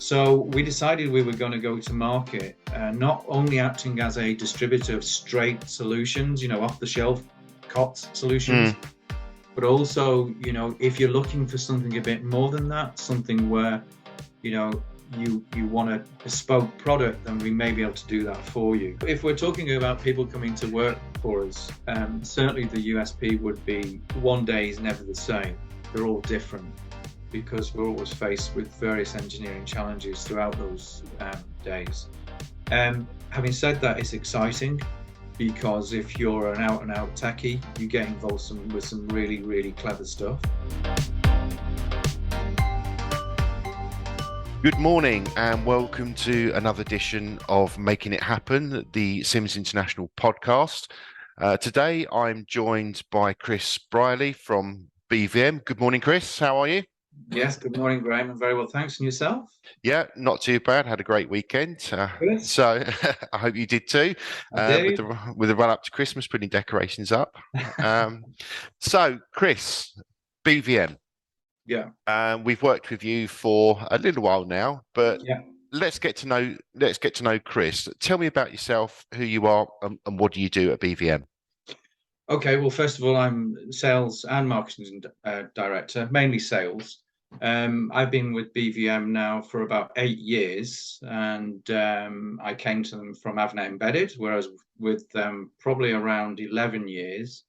So we decided we were going to go to market, not only acting as a distributor of straight solutions, off the shelf COTS solutions, but also, if you're looking for something a bit more than that, something where, you want a bespoke product, then we may be able to do that for you. If we're talking about people coming to work for us, certainly the USP would be one day is never the same. They're all different because we're always faced with various engineering challenges throughout those days. Having said that, it's exciting because if you're an out-and-out techie, you get involved with some really, really clever stuff. Good morning and welcome to another edition of Making It Happen, the Sims International podcast. Today I'm joined by Chris Briley from BVM. Good morning, Chris. How are you? Yes, good morning, Graham. I'm very well, thanks. And yourself? Yeah, not too bad. Had a great weekend. So I hope you did too. With the run up to Christmas, putting decorations up. So, Chris, BVM. Yeah. We've worked with you for a little while now, but let's get to know Chris. Tell me about yourself, who you are, and what do you do at BVM? Okay, well, first of all, I'm sales and marketing director, mainly sales. I've been with BVM now for about 8 years, and I came to them from Avnet Embedded, where I was with them probably around 11 years.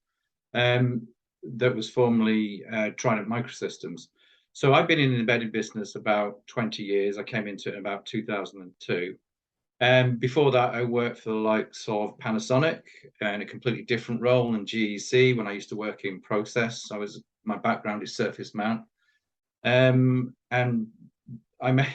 That was formerly Trident Microsystems. So I've been in the embedded business about 20 years. I came into it in about 2002. Before that, I worked for the likes of Panasonic in a completely different role in GEC when I used to work in process. My background is surface mount. And my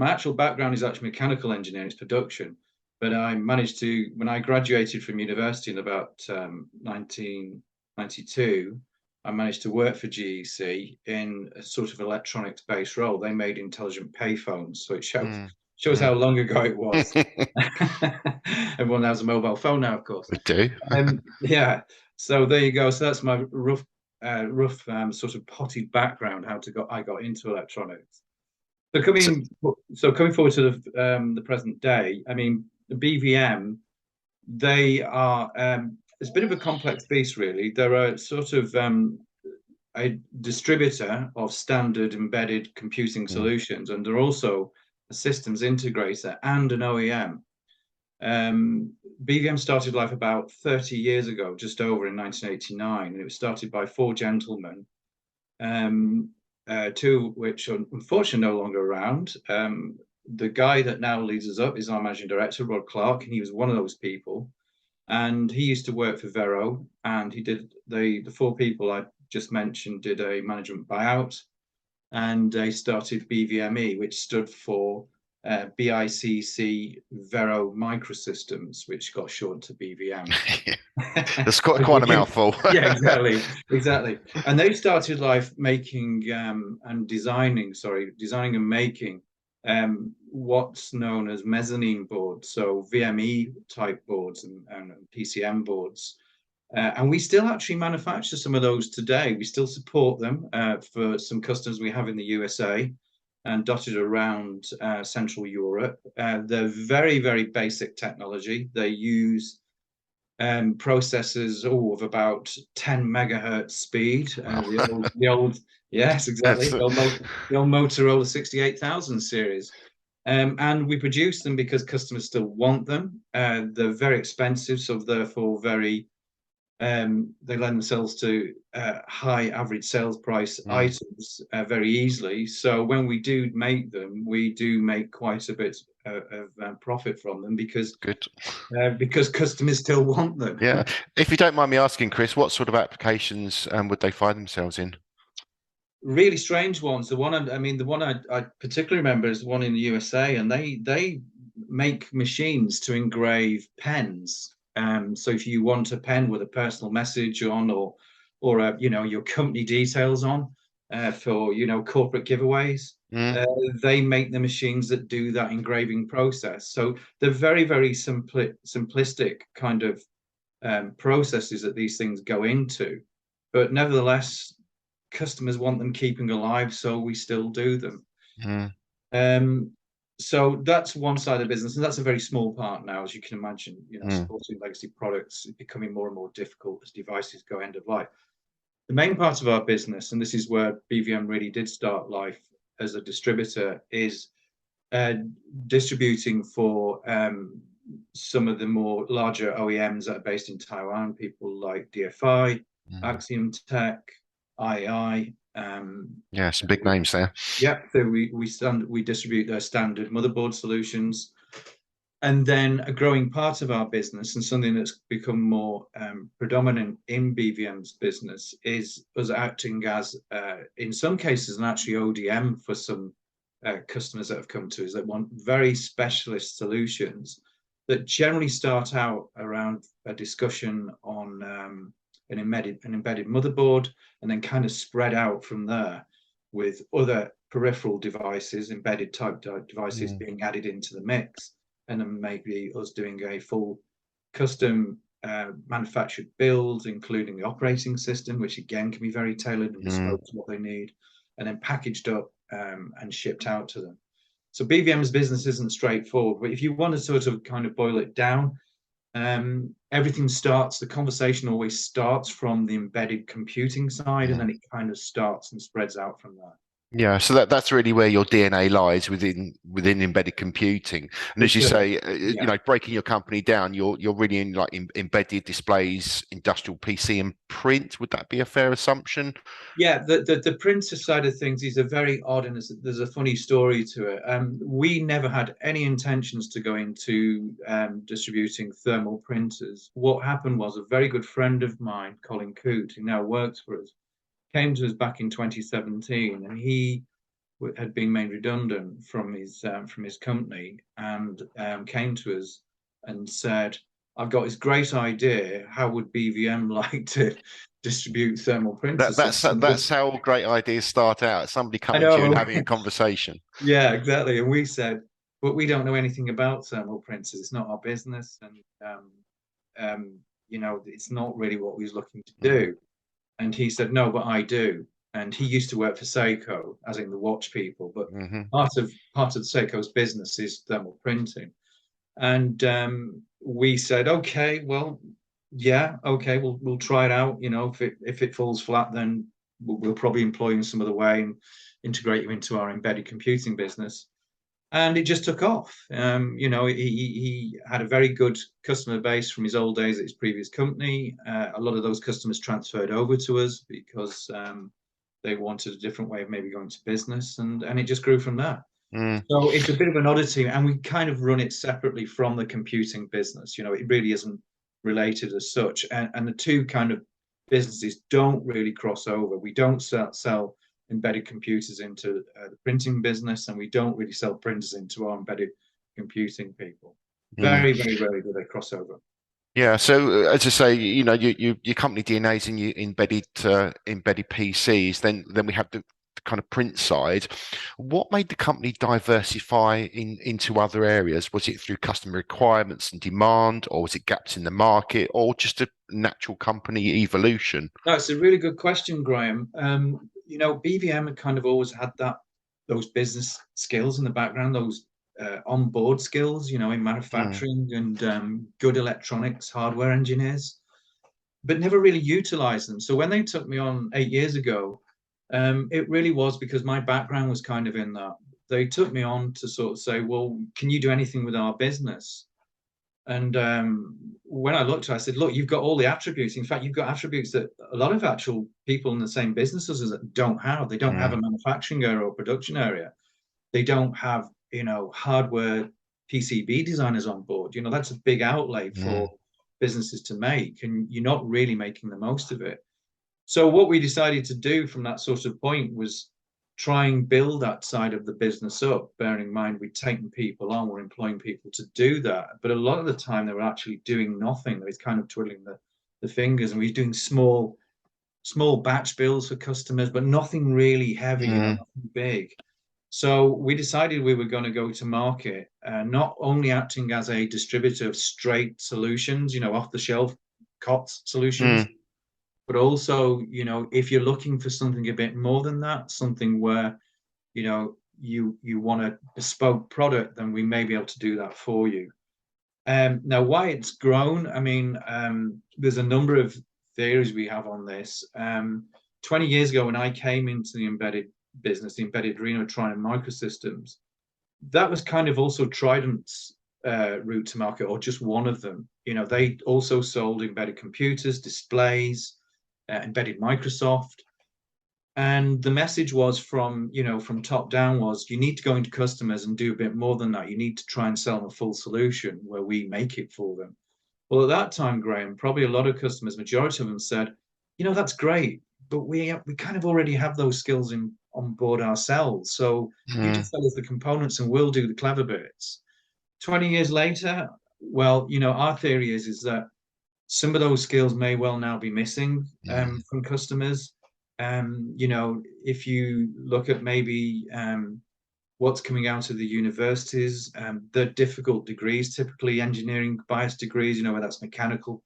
actual background is actually mechanical engineering, it's production. But I managed to, when I graduated from university in about 1992, I managed to work for GEC in a sort of electronics-based role. They made intelligent payphones, so it shows how long ago it was. Everyone has a mobile phone now, of course. We do. Yeah. So there you go. So that's my rough sort of potted background. I got into electronics. So coming forward to the present day, I mean, the BVM, they are it's a bit of a complex beast, really. They're a sort of a distributor of standard embedded computing solutions, and they're also a systems integrator and an OEM. BVM started life about 30 years ago, just over in 1989, and it was started by 4 gentlemen, 2 of which are unfortunately no longer around. The guy that now leads us up is our managing director, Rod Clark, and he was one of those people. And he used to work for Vero, and he did the 4 people I just mentioned did a management buyout, and they started BVME, which stood for BICC Vero Microsystems, which got shortened to BVM. That's quite a mouthful. Yeah, exactly. And they started life making and designing and making what's known as mezzanine boards, so VME type boards and PCM boards. And we still actually manufacture some of those today. We still support them for some customers we have in the USA and dotted around Central Europe. They're very, very basic technology. They use processors of about 10 megahertz speed. The old, yes, exactly. The old Motorola 68,000 series. And we produce them because customers still want them. They're very expensive, so therefore they lend themselves to high average sales price items very easily. So when we do make them, we do make quite a bit of profit from them because customers still want them. Yeah. If you don't mind me asking, Chris, what sort of applications would they find themselves in? Really strange ones. The one I particularly remember is the one in the USA, and they make machines to engrave pens. So if you want a pen with a personal message on, or your company details on, for corporate giveaways, they make the machines that do that engraving process. So they're very, very simplistic kind of processes that these things go into, but nevertheless, customers want them keeping alive, so we still do them. So that's one side of the business, and that's a very small part now, as you can imagine. Mm. Supporting legacy products is becoming more and more difficult as devices go end of life. The main part of our business, and this is where BVM really did start life as a distributor, is uh, distributing for some of the more larger OEMs that are based in Taiwan, people like DFI, Mm. Axiom Tech, IAI. Yeah, some big names there. Yeah, so we distribute their standard motherboard solutions, and then a growing part of our business and something that's become more predominant in BVM's business is us acting as, in some cases, and actually ODM for some customers that have come to us that want very specialist solutions that generally start out around a discussion on an embedded motherboard, and then kind of spread out from there with other peripheral devices, embedded type devices Mm. being added into the mix, and then maybe us doing a full custom manufactured build, including the operating system, which again can be very tailored and Mm. bespoke to what they need, and then packaged up and shipped out to them. So BVM's business isn't straightforward, but if you want to sort of kind of boil it down, everything starts, the conversation always starts from the embedded computing side, and Mm. then it kind of starts and spreads out from there. Yeah, so that's really where your DNA lies within embedded computing. And as It you does. say, Yeah. breaking your company down, you're really in like embedded displays, industrial PC, and print. Would that be a fair assumption? Yeah, the printer side of things is a very odd, and there's a funny story to it. We never had any intentions to go into distributing thermal printers. What happened was a very good friend of mine, Colin Coote, who now works for us, came to us back in 2017, and he had been made redundant from his company, and came to us and said, "I've got this great idea. How would BVM like to distribute thermal That printers?" So that's that's how great ideas start out. Somebody I coming to you and know, having a conversation. yeah, exactly. And we said, "But we don't know anything about thermal printers. It's not our business, and it's not really what we was looking to Mm. do." And he said, "No, but I do." And he used to work for Seiko, as in the watch people. But Hmm. part of Seiko's business is thermal printing. And we said, "Okay, well, yeah, okay, we'll try it out. If it falls flat, then we'll probably employ you in some other way and integrate you into our embedded computing business." And it just took off. He had a very good customer base from his old days at his previous company. A lot of those customers transferred over to us because they wanted a different way of maybe going to business, and it just grew from there. Mm. So it's a bit of an oddity, and we kind of run it separately from the computing business. It really isn't related as such, and the two kind of businesses don't really cross over. We don't sell embedded computers into the printing business, and we don't really sell printers into our embedded computing people. Mm. Very, very rarely do they cross over. Yeah, so as I say, your company DNA is in your embedded PCs. Then we have the kind of print side. What made the company diversify into other areas? Was it through customer requirements and demand, or was it gaps in the market, or just a natural company evolution? That's a really good question, Graham. BVM had kind of always had those business skills in the background, those on-board skills, in Mm. manufacturing and good electronics hardware engineers, but never really utilized them. So when they took me on 8 years ago, it really was because my background was kind of in that. They took me on to sort of say, "Well, can you do anything with our business?" And when I looked, I said, "Look, you've got all the attributes. In fact, you've got attributes that a lot of actual people in the same businesses don't have. They don't have Mm. a manufacturing area or production area. They don't have, hardware PCB designers on board. That's a big outlay Mm. for businesses to make, and you're not really making the most of it." So what we decided to do from that sort of point was try and build that side of the business up, bearing in mind we'd taken people on, we're employing people to do that. But a lot of the time they were actually doing nothing. They were kind of twiddling the fingers, and we were doing small batch builds for customers, but nothing really heavy, Mm. nothing big. So we decided we were going to go to market, not only acting as a distributor of straight solutions, off the shelf COTS solutions, Mm. but also, if you're looking for something a bit more than that, something where, you want a bespoke product, then we may be able to do that for you. Now, why it's grown, I mean, there's a number of theories we have on this. 20 years ago, when I came into the embedded business, the embedded arena, Triton Microsystems, that was kind of also Trident's route to market, or just one of them. They also sold embedded computers, displays, embedded Microsoft. And the message was from top down was, you need to go into customers and do a bit more than that. You need to try and sell them a full solution where we make it for them. Well, at that time, Graham, probably a lot of customers, majority of them said, that's great, but we kind of already have those skills on board ourselves. So you Mm. just sell us the components and we'll do the clever bits. 20 years later, well, our theory is that some of those skills may well now be missing from customers. If you look at maybe what's coming out of the universities, the difficult degrees, typically engineering bias degrees, whether that's mechanical,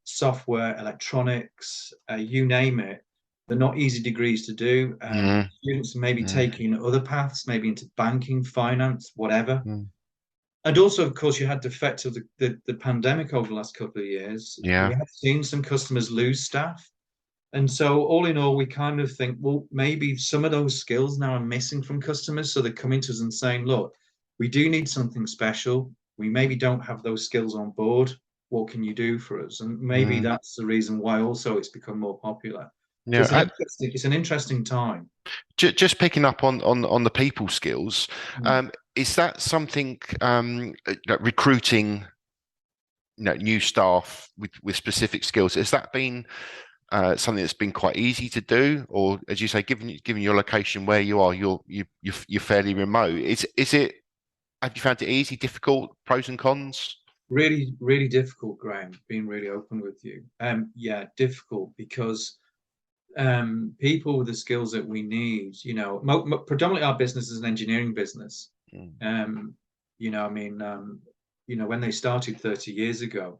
software, electronics, you name it, they're not easy degrees to do. Students may be taking other paths, maybe into banking, finance, whatever. And also, of course, you had the effect of the pandemic over the last couple of years. Yeah. We have seen some customers lose staff. And so all in all, we kind of think, well, maybe some of those skills now are missing from customers. So they're coming to us and saying, look, we do need something special. We maybe don't have those skills on board. What can you do for us? And maybe that's the reason why also it's become more popular. So Yeah. it's an interesting time. Just picking up on the people skills, is that something like recruiting, new staff with specific skills? Has that been something that's been quite easy to do, or as you say, given your location where you are, you're fairly remote? Is it? Have you found it easy, difficult, pros and cons? Really, really difficult, Graham. Being really open with you. Yeah, difficult because people with the skills that we need, predominantly our business is an engineering business. When they started 30 years ago,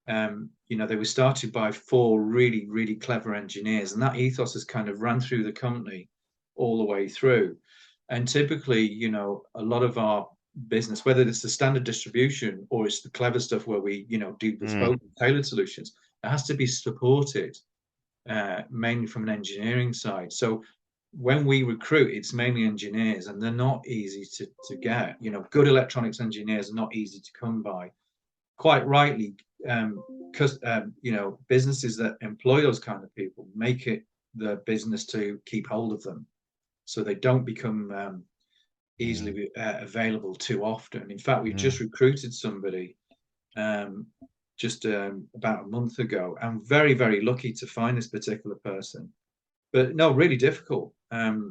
they were started by 4 really, really clever engineers, and that ethos has kind of ran through the company all the way through. And typically, a lot of our business, whether it's the standard distribution or it's the clever stuff where we, do bespoke tailored solutions, it has to be supported mainly from an engineering side. So when we recruit, it's mainly engineers, and they're not easy to get. Good electronics engineers are not easy to come by. Quite rightly, because businesses that employ those kind of people make it the business to keep hold of them, so they don't become easily available too often. In fact, we've just recruited somebody just about a month ago. I'm very, very lucky to find this particular person, but no, really difficult. Not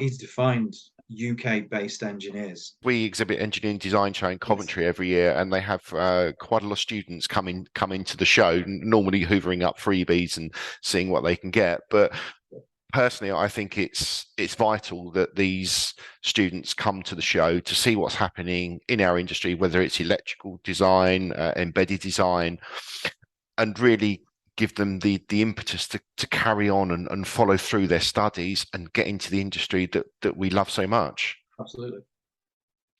easy to find UK-based engineers. We exhibit engineering design show in Coventry every year, and they have quite a lot of students come into the show, normally hoovering up freebies and seeing what they can get. But personally, I think it's vital that these students come to the show to see what's happening in our industry, whether it's electrical design, embedded design, and really give them the impetus to carry on and follow through their studies and get into the industry that we love so much. Absolutely.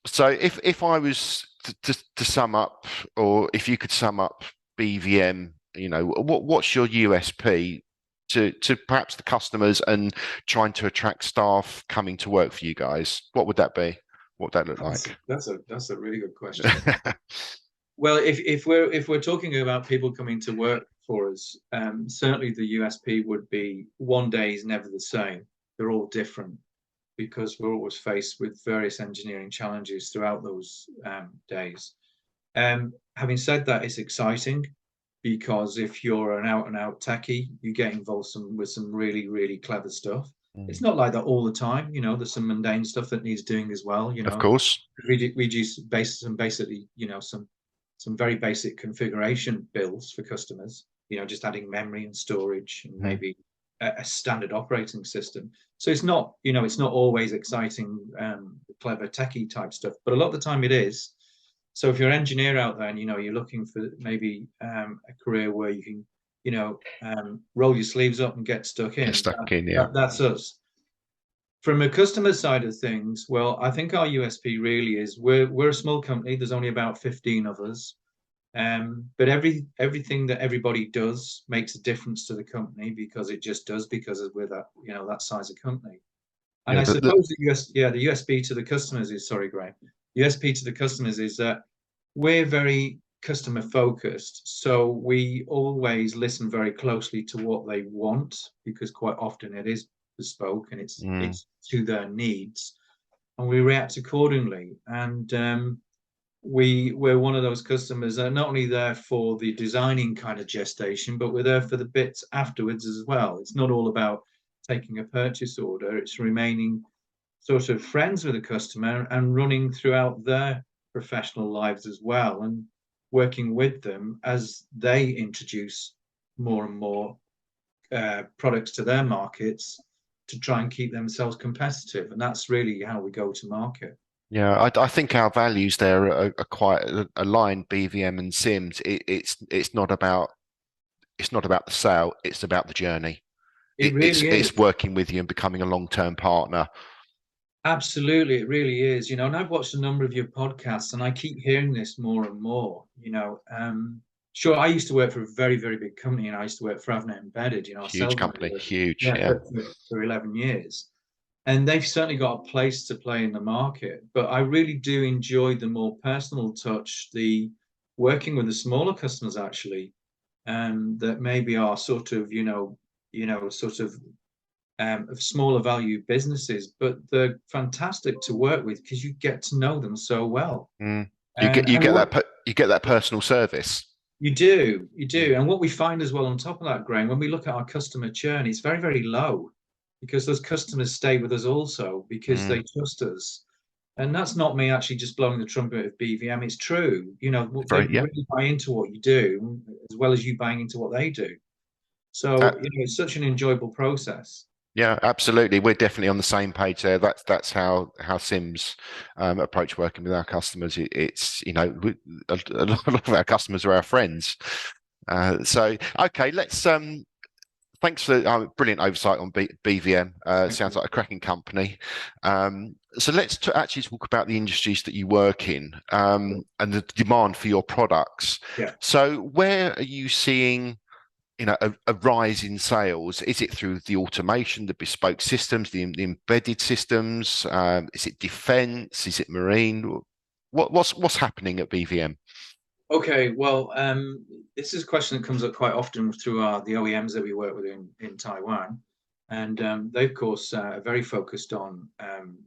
So if I was to sum up, or if you could sum up BVM, what's your USP to perhaps the customers and trying to attract staff coming to work for you guys? What would that be? What would that look like? That's a really good question. Well, if we're talking about people coming to work for us, certainly the USP would be one day is never the same. They're all different because we're always faced with various engineering challenges throughout those days. Having said that, it's exciting because if you're an out-and-out techie, you get involved with some really, really clever stuff. It's not like that all the time. There's some mundane stuff that needs doing as well. Of course. We just basically, some very basic configuration builds for customers, just adding memory and storage and maybe a standard operating system. So it's not always exciting, clever techie type stuff, but a lot of the time it is. So if you're an engineer out there and, you're looking for maybe a career where you can, roll your sleeves up and get stuck in, Yeah. That's us. From a customer side of things, well, I think our USP really is we're a small company. There's only about 15 of us. But everything that everybody does makes a difference to the company because it just does because we're that, that size of company. And Yeah, I suppose the USP to the customers is, sorry, Graham, USP to the customers is that we're very customer focused. So we always listen very closely to what they want because quite often it is bespoke and mm, it's to their needs, and we react accordingly. And we're one of those customers that are not only there for the designing kind of gestation, but we're there for the bits afterwards as well. It's not all about taking a purchase order, it's remaining sort of friends with the customer and running throughout their professional lives as well, and working with them as they introduce more and more products to their markets to try and keep themselves competitive. And that's really how we go to market. yeah. I think our values there are quite aligned. BVM and Sims. It's not about the sale. It's about the journey. It It's really it's is. working with you and becoming a long-term partner. Absolutely, it really is. And I've watched a number of your podcasts and I keep hearing this more and more. Sure, I used to work for a very, very big company and I used to work for Avnet Embedded, a Huge sales company, manager, huge. yeah, Yeah. for 11 years. And they've certainly got a place to play in the market. But I really do enjoy the more personal touch, the working with the smaller customers actually, that maybe are sort of, sort of smaller value businesses, but they're fantastic to work with because you get to know them so well. Mm. You And get what you get that personal service. you Mm. do. And what we find as well on top of that, Graham, when we look at our customer churn, it's very, very low because those customers stay with us also because Mm. they trust us. And that's not me actually just blowing the trumpet of BVM. It's true. They Very, yeah. really buy into what you do as well as you buying into what they do. So, it's such an enjoyable process. Yeah, absolutely. We're definitely on the same page there. That's how Sims approach working with our customers. It's a lot of our customers are our friends. So okay, let's thanks for brilliant oversight on BVM. Sounds like a cracking company. So let's actually talk about the industries that you work in and the demand for your products. Yeah. So where are you seeing a rise in sales? Is it through the automation, the bespoke systems, the embedded systems? Is it defense? Is it marine? What's happening at BVM? Okay, well, this is a question that comes up quite often through the OEMs that we work with in Taiwan, and they of course are very focused on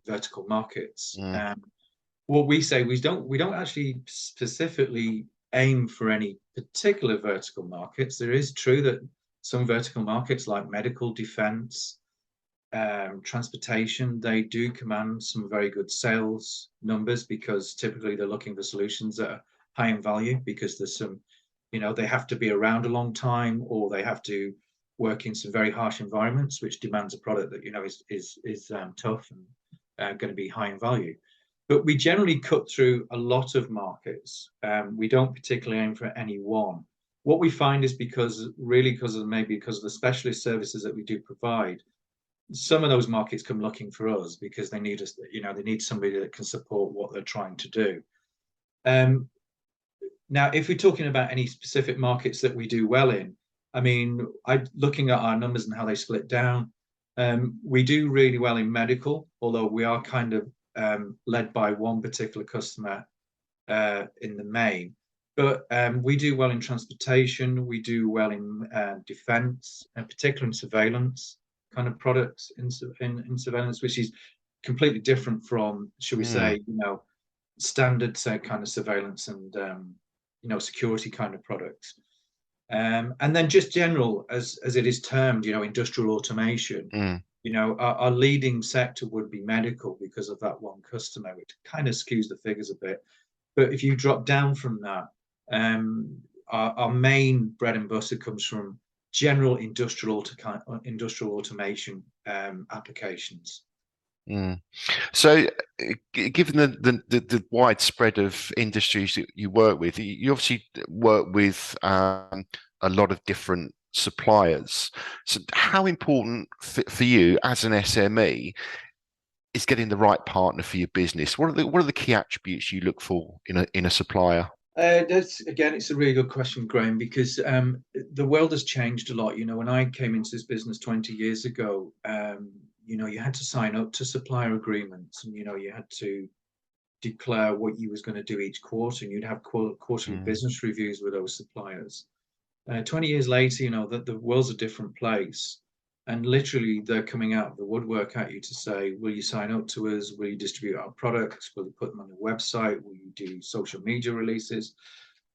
vertical markets. Mm, What we say we don't actually specifically aim for any particular vertical markets. There is true that some vertical markets like medical, defense, transportation, they do command some very good sales numbers because typically they're looking for solutions that are high in value because there's some, they have to be around a long time or they have to work in some very harsh environments, which demands a product that is tough and going to be high in value. But we generally cut through a lot of markets. We don't particularly aim for any one. What we find is because of the specialist services that we do provide, some of those markets come looking for us because they need us, they need somebody that can support what they're trying to do. Now, if we're talking about any specific markets that we do well in, I mean, looking at our numbers and how they split down, we do really well in medical, although we are kind of led by one particular customer in the main. But we do well in transportation, we do well in defense, and particularly in surveillance kind of products in surveillance, which is completely different from, should we mm, say, standard say kind of surveillance and security kind of products. And then just general, as it is termed, industrial automation. mm, Our leading sector would be medical because of that one customer, which kind of skews the figures a bit. But if you drop down from that, our main bread and butter comes from general industrial automation applications. mm. So, given the widespread of industries that you work with, you obviously work with a lot of different suppliers. So, how important for you as an SME is getting the right partner for your business? What are the key attributes you look for in a supplier? That's again, it's a really good question, Graham, because the world has changed a lot. When I came into this business 20 years ago, you had to sign up to supplier agreements, and you had to declare what you was going to do each quarter, and you'd have quarterly business reviews with those suppliers. 20 years later, that the world's a different place, and literally they're coming out of the woodwork at you to say, will you sign up to us? Will you distribute our products? Will you put them on the website? Will you do social media releases?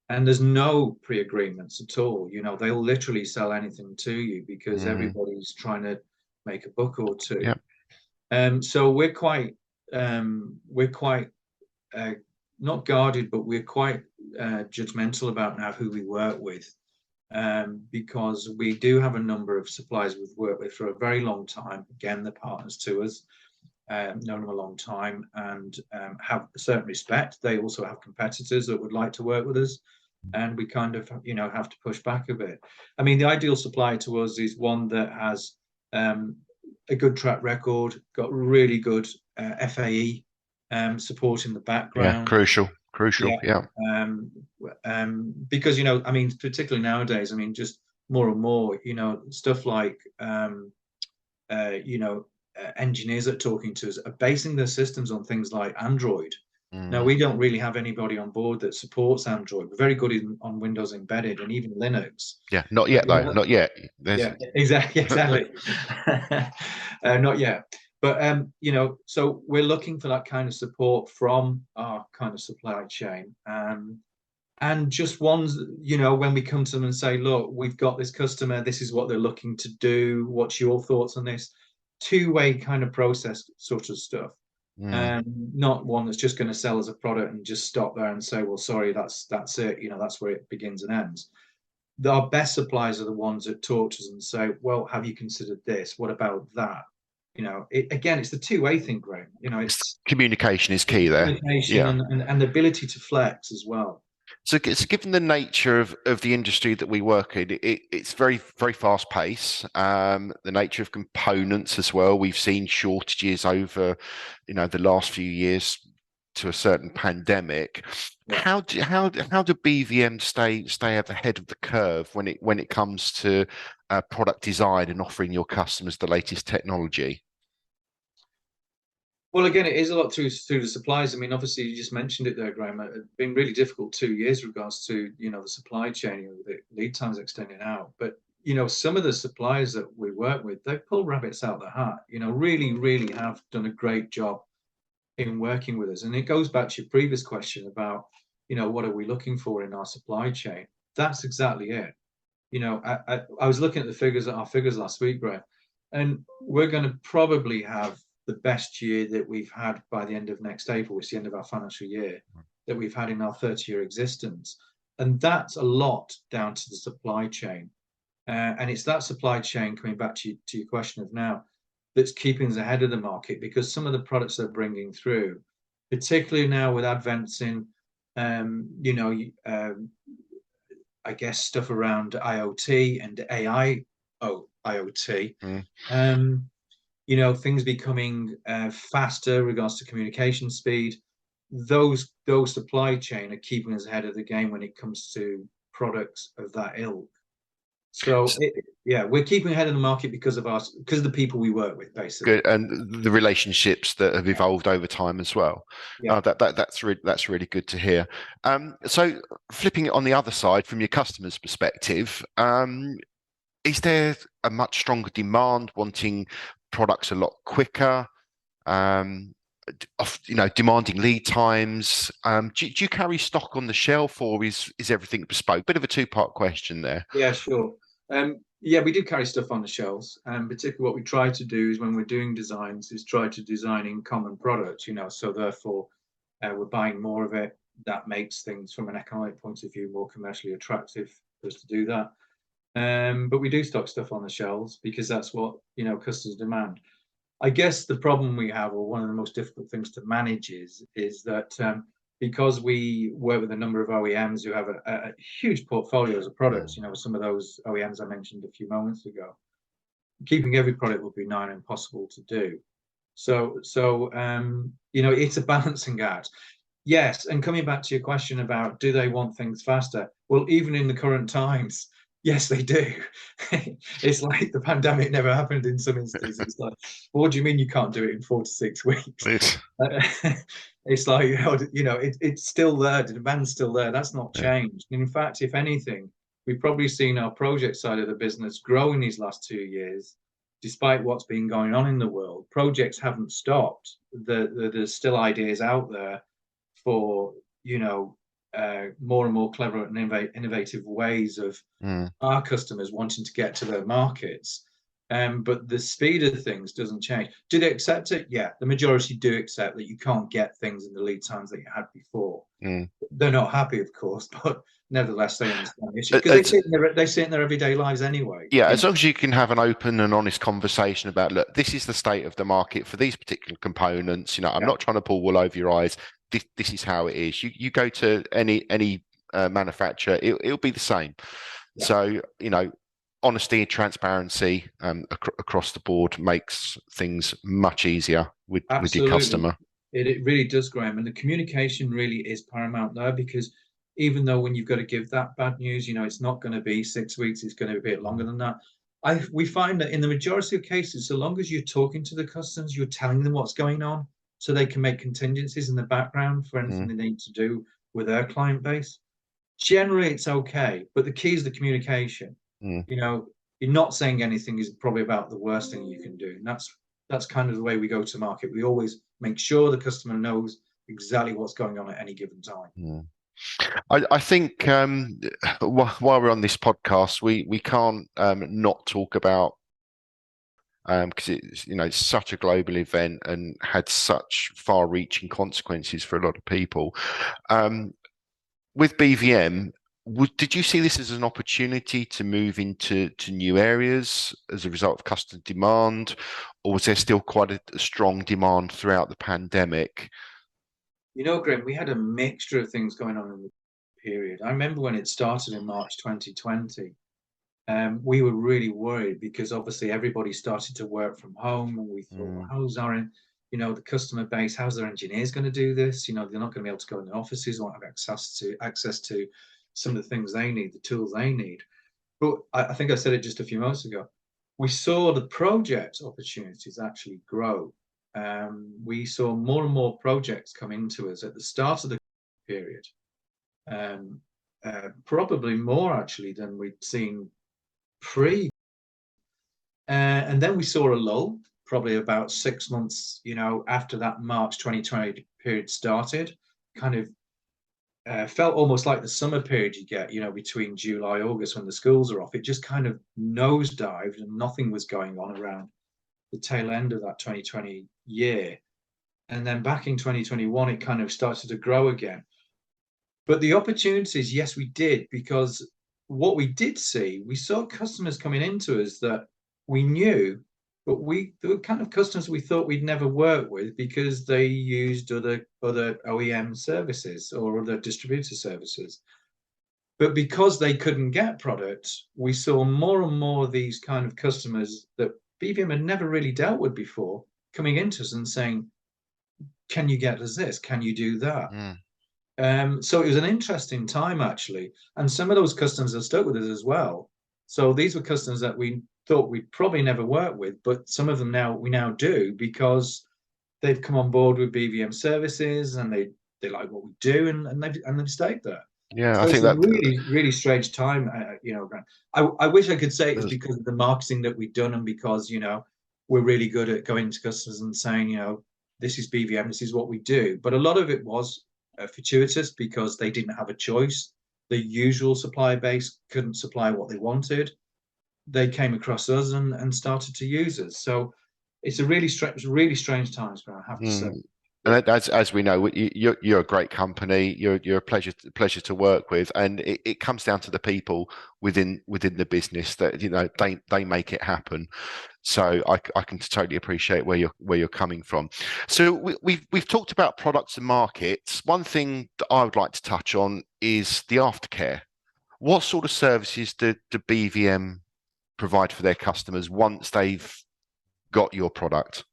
And there's no pre-agreements at all. They'll literally sell anything to you because everybody's trying to make a buck or two. So we're quite not guarded, but we're quite judgmental about now who we work with, because we do have a number of suppliers we've worked with for a very long time. Again, they're partners to us, known them a long time, and have a certain respect. They also have competitors that would like to work with us, and we kind of have to push back a bit. I mean, the ideal supplier to us is one that has a good track record, got really good FAE support in the background. Crucial. Because I mean, particularly nowadays, I mean, just more and more, stuff like engineers that are talking to us are basing their systems on things like Android. Now, we don't really have anybody on board that supports Android. We're very good on Windows Embedded and even Linux. Not yet, though. Not yet. Yeah, exactly. Not yet. But so we're looking for that kind of support from our kind of supply chain, and just ones, when we come to them and say, look, we've got this customer, this is what they're looking to do. What's your thoughts on this? Two-way kind of process sort of stuff. Not one that's just going to sell as a product and just stop there and say, well, sorry, that's it. That's where it begins and ends. Our best suppliers are the ones that talk to us and say, well, have you considered this? What about that? Again, it's the two-way thing, Graham. It's communication is key there. Communication and the ability to flex as well. So given the nature of the industry that we work in, it's very, very fast paced. The nature of components as well. We've seen shortages over, the last few years to a certain pandemic. How do BVM stay ahead of the curve when it comes to product design and offering your customers the latest technology? Well, again, it is a lot through the suppliers. I mean, obviously, you just mentioned it there, Graham. It's been really difficult 2 years regards to the supply chain, the lead times extending out. But some of the suppliers that we work with, they pull rabbits out of the hat. Really, really have done a great job in working with us. And it goes back to your previous question about what are we looking for in our supply chain? That's exactly it. I was looking at our figures last week, Graham, and we're going to probably have the best year that we've had by the end of next April, which is the end of our financial year, that we've had in our 30-year existence. And that's a lot down to the supply chain. And it's that supply chain, coming back to your question of now, that's keeping us ahead of the market, because some of the products they're bringing through, particularly now with advents in, I guess, stuff around IoT and AI, IoT, things becoming faster regards to communication speed. Those supply chain are keeping us ahead of the game when it comes to products of that ilk. So we're keeping ahead of the market because of the people we work with, basically. Good, and the relationships that have evolved over time as well. That's really good to hear. So flipping it on the other side, from your customer's perspective, is there a much stronger demand, wanting products a lot quicker, demanding lead times? Do you carry stock on the shelf, or is everything bespoke? Bit of a two-part question there. Yeah, sure. We do carry stuff on the shelves, and particularly what we try to do is, when we're doing designs, is try to design in common products, so therefore we're buying more of it. That makes things, from an economic point of view, more commercially attractive for us to do that. But we do stock stuff on the shelves because that's what customers demand. I guess the problem we have, or one of the most difficult things to manage, is that because we work with a number of OEMs who have a huge portfolios of products, some of those OEMs I mentioned a few moments ago, keeping every product would be nigh impossible to do. It's a balancing act. Yes, and coming back to your question about do they want things faster? Well, even in the current times, yes, they do. It's like the pandemic never happened in some instances. It's like, well, what do you mean you can't do it in 4 to 6 weeks? It's, It's like, it's still there. The demand's still there. That's not yeah. changed. In fact, if anything, we've probably seen our project side of the business grow in these last 2 years, despite what's been going on in the world. Projects haven't stopped. There's still ideas out there for more and more clever and innovative ways of Mm, our customers wanting to get to their markets. But the speed of things doesn't change. Do they accept it? Yeah, the majority do accept that you can't get things in the lead times that you had before. mm. They're not happy, of course, but nevertheless they understand the issue It- because it's- they see it in their everyday lives anyway. yeah, as long as you can have an open and honest conversation about, look, this is the state of the market for these particular components. I'm Yeah, not trying to pull wool over your eyes. This is how it is. You go to any manufacturer, it'll be the same. yeah, So, honesty and transparency across the board makes things much easier with your absolutely. customer. It really does, Graham. And the communication really is paramount there because even though when you've got to give that bad news, it's not going to be 6 weeks, it's going to be a bit longer than that. We find that in the majority of cases, so long as you're talking to the customers, you're telling them what's going on so they can make contingencies in the background for anything Mm, they need to do with their client base. Generally, it's okay, but the key is the communication. mm. You know, you're not saying anything is probably about the worst thing you can do. And that's kind of the way we go to market. We always make sure the customer knows exactly what's going on at any given time. Mm. I think while we're on this podcast, we can't not talk about because it's such a global event and had such far-reaching consequences for a lot of people. With BVM, did you see this as an opportunity to move into new areas as a result of customer demand, or was there still quite a strong demand throughout the pandemic? Graham, we had a mixture of things going on in the period. I remember when it started in March 2020. We were really worried because obviously everybody started to work from home, and we thought, well, Mm, the customer base, how's their engineers going to do this? They're not going to be able to go in the offices, won't have access to some of the things they need, the tools they need. But I think I said it just a few months ago. We saw the project opportunities actually grow. We saw more and more projects come into us at the start of the period. Probably more actually than we'd seen pre. And then we saw a lull, probably about 6 months, after that March 2020 period started. Kind of felt almost like the summer period you get, between July, August when the schools are off. It just kind of nosedived and nothing was going on around the tail end of that 2020 year. And then back in 2021, it kind of started to grow again. But the opportunities, yes, we did, because what we did see, we saw customers coming into us that we knew, but they were kind of customers we thought we'd never work with because they used other OEM services or other distributor services. But because they couldn't get products, we saw more and more of these kind of customers that BVM had never really dealt with before coming into us and saying, "Can you get us this? Can you do that?" mm, So it was an interesting time actually, and some of those customers have stuck with us as well. So these were customers that we thought we'd probably never work with, but some of them we now do because they've come on board with BVM services and they like what we do and they've stayed there. yeah, I So it's think a that really really strange time, Grant. I wish I could say it's there's- because of the marketing that we've done and because we're really good at going to customers and saying this is BVM, this is what we do. But a lot of it was fortuitous because they didn't have a choice. The usual supplier base couldn't supply what they wanted. They came across us and started to use us. So it's a really strange times, I have to say. mm. Yeah, And as we know, you're a great company. You're a pleasure to work with, and it comes down to the people within the business that they make it happen. So I can totally appreciate where you're coming from. So we've talked about products and markets. One thing that I would like to touch on is the aftercare. What sort of services do BVM provide for their customers once they've got your product?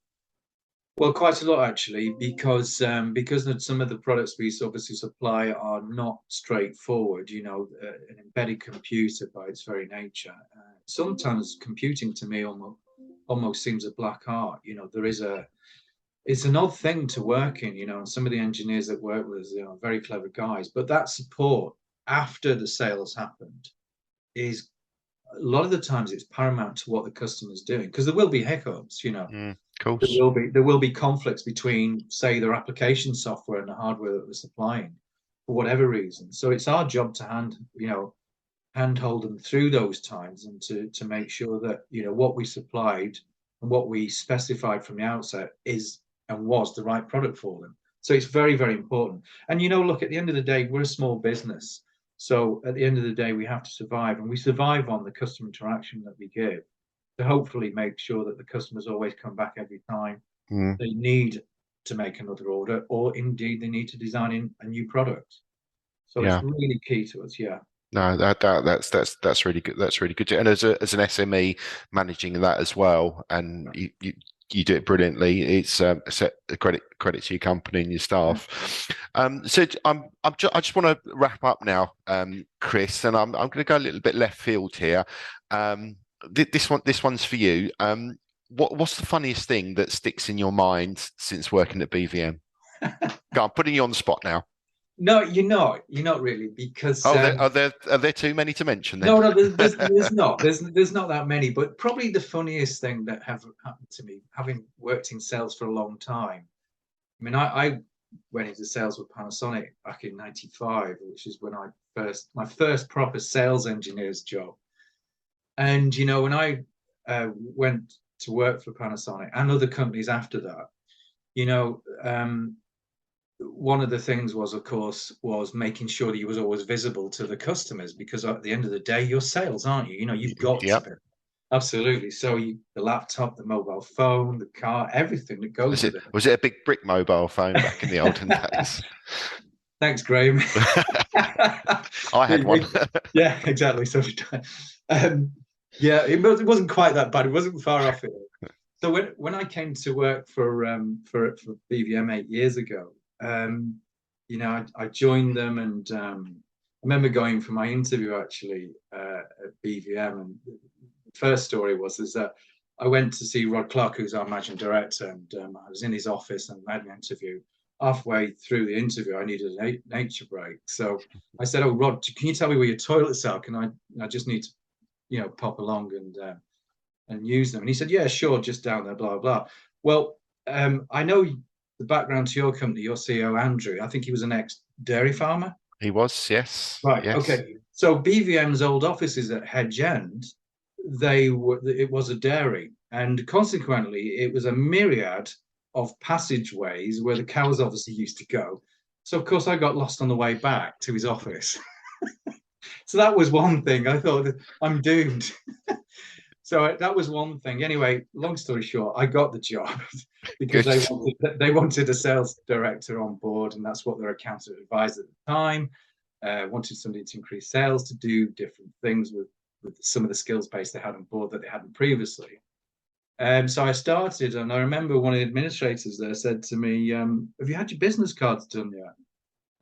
Well, quite a lot actually, because of some of the products we obviously supply are not straightforward. An embedded computer by its very nature. Sometimes computing to me almost seems a black art. It's an odd thing to work in. And some of the engineers that work with us, very clever guys. But that support after the sales happened is a lot of the times it's paramount to what the customer's doing, because there will be hiccups. Of There course. will be there will be conflicts between, say, their application software and the hardware that we're supplying for whatever reason. So it's our job to handhold them through those times, and to make sure that what we supplied and what we specified from the outset is and was the right product for them. So it's very, very important. And look, at the end of the day, we're a small business. So at the end of the day, we have to survive, and we survive on the customer interaction that we give to hopefully make sure that the customers always come back every time Mm. they need to make another order, or indeed they need to design in a new product. So it's Yeah. really key to us. Yeah. No, that's really good. That's really good. And as an SME managing that as well, and you do it brilliantly. It's a credit to your company and your staff. So I just want to wrap up now, Chris, and I'm going to go a little bit left field here. This one's for you. What's the funniest thing that sticks in your mind since working at BVM? Go, I'm putting you on the spot now. No, you're not really, because Oh, are there too many to mention then? no, no, there's not that many. But probably the funniest thing that have happened to me, having worked in sales for a long time. I mean, I went into sales with Panasonic back in '95, which is when my first proper sales engineer's job. And when I went to work for Panasonic and other companies after that, one of the things was, of course, was making sure that you was always visible to the customers, because at the end of the day, you're sales, aren't you? You've got to Yep. be. Absolutely. So the laptop, the mobile phone, the car, everything that goes with it. Was it a big brick mobile phone back in the olden days? Thanks, Graham. I had one. Yeah, exactly. So yeah, it wasn't quite that bad. It wasn't far off it. So when I came to work for BVM 8 years ago, I joined them, and I remember going for my interview actually at BVM, and the first story is that I went to see Rod Clark, who's our managing director, and I was in his office and I had an interview. Halfway through the interview, I needed a nature break, so I said, "Oh, Rod, can you tell me where your toilets are? I just need to, pop along and use them." And he said, "Yeah, sure, just down there, blah, blah." Well, I know the background to your company, your CEO, Andrew. I think he was an ex-dairy farmer. He was, yes, Right. yes. Okay. So BVM's old offices at Hedge End, it was a dairy, and consequently, it was a myriad of passageways where the cows obviously used to go. So of course, I got lost on the way back to his office. So that was one thing. I thought, I'm doomed. So that was one thing. Anyway, long story short, I got the job because Good. they wanted a sales director on board, and that's what their accountant advised at the time. Wanted somebody to increase sales, to do different things with some of the skills base they had on board that they hadn't previously. So I started, and I remember one of the administrators there said to me, "Have you had your business cards done yet?"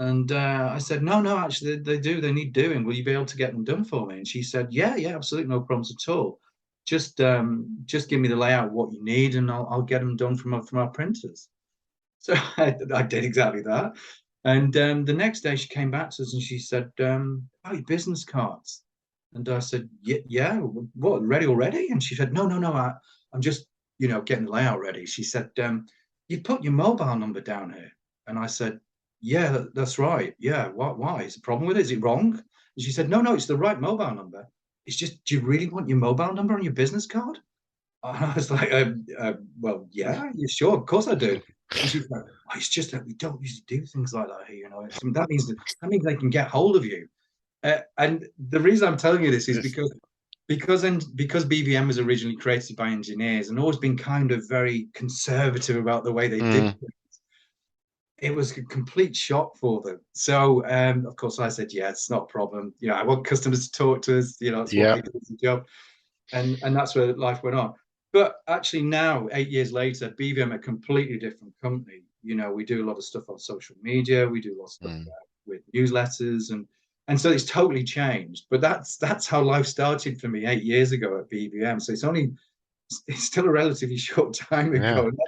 And I said, "No, no, actually, they do. They need doing. Will you be able to get them done for me?" And she said, "Yeah, yeah, absolutely, no problems at all. Just give me the layout of what you need, and I'll get them done from our printers." So I did exactly that. And the next day she came back to us and she said, "Oh, your business cards." And I said, "Yeah, yeah, what, ready already?" And she said, "No, no, no, I'm just, getting the layout ready." She said, "You put your mobile number down here." And I said, "Yeah, that's right. Yeah, why? Is there a problem with it? Is it wrong?" And she said, "No, no, it's the right mobile number. It's just, do you really want your mobile number on your business card?" And I was like, "Well, yeah, you sure, of course I do." And she's like, "Oh, it's just that we don't usually do things like that here, that means they can get hold of you." And the reason I'm telling you this is Yes. because BVM was originally created by engineers and always been kind of very conservative about the way they did Mm, things. It was a complete shock for them. So, of course, I said, "Yeah, it's not a problem. I want customers to talk to us. That's what yeah. they do as a job." And that's where life went on. But actually now, 8 years later, BVM are a completely different company. We do a lot of stuff on social media. We do a lot of stuff with newsletters, and so it's totally changed. But that's how life started for me 8 years ago at BVM. So it's still a relatively short time ago, and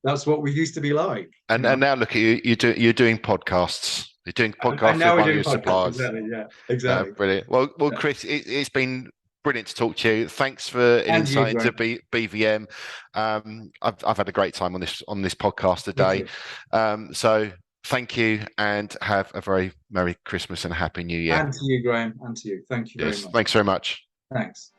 that's what we used to be like. And now look at you, you're doing podcasts. You're doing And podcasts now with we're one of doing your podcasts. suppliers. Exactly. Yeah. Exactly. Brilliant. Well, Chris, it's been brilliant to talk to you. Thanks for an And you, insight into Graham. BVM. I've had a great time on this podcast Me today. too. So thank you, and have a very Merry Christmas and a Happy New Year. And to you, Graham. And to you. Thank you very Yes, much. thanks very much. Thanks.